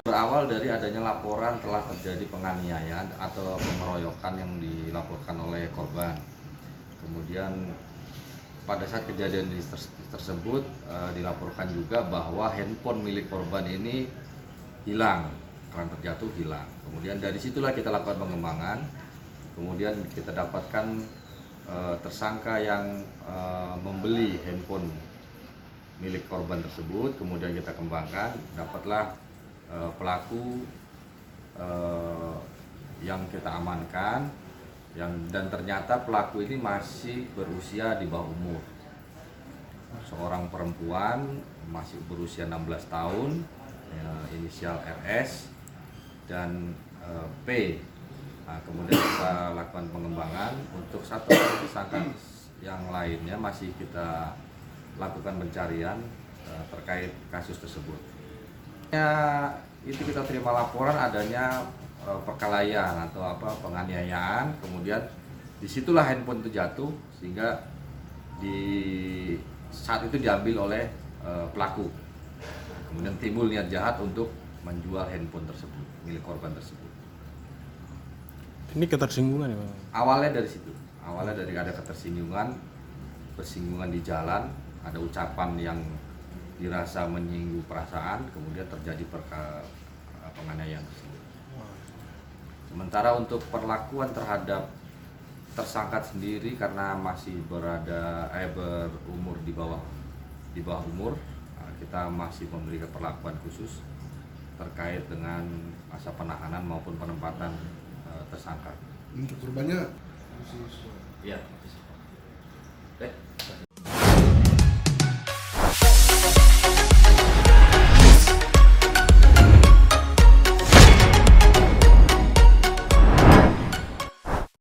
Berawal dari adanya laporan telah terjadi penganiayaan atau pengeroyokan yang dilaporkan oleh korban. Kemudian pada saat kejadian tersebut dilaporkan juga bahwa handphone milik korban ini hilang, karena terjatuh hilang. Kemudian dari situlah kita lakukan pengembangan. Kemudian kita dapatkan tersangka yang membeli handphone milik korban tersebut. Kemudian kita kembangkan, dapatlah pelaku yang kita amankan, dan ternyata pelaku ini masih berusia di bawah umur. Seorang perempuan masih berusia 16 tahun, inisial RS dan P. Nah, kemudian kita lakukan pengembangan untuk satu tersangka yang lainnya, masih kita lakukan pencarian terkait kasus tersebut. Itu kita terima laporan adanya perkelahian atau penganiayaan, kemudian disitulah handphone itu jatuh, sehingga di saat itu diambil oleh pelaku. Kemudian timbul niat jahat untuk menjual handphone tersebut milik korban tersebut. Ini ketersinggungan ya Pak? Awalnya dari situ, awalnya dari ada ketersinggungan, bersinggungan di jalan, ada ucapan yang dirasa menyinggung perasaan, kemudian terjadi penganiayaan tersebut. Sementara untuk perlakuan terhadap tersangka sendiri, karena masih berumur di bawah umur, kita masih memberikan perlakuan khusus terkait dengan masa penahanan maupun penempatan tersangka. Untuk korbannya masih. Iya.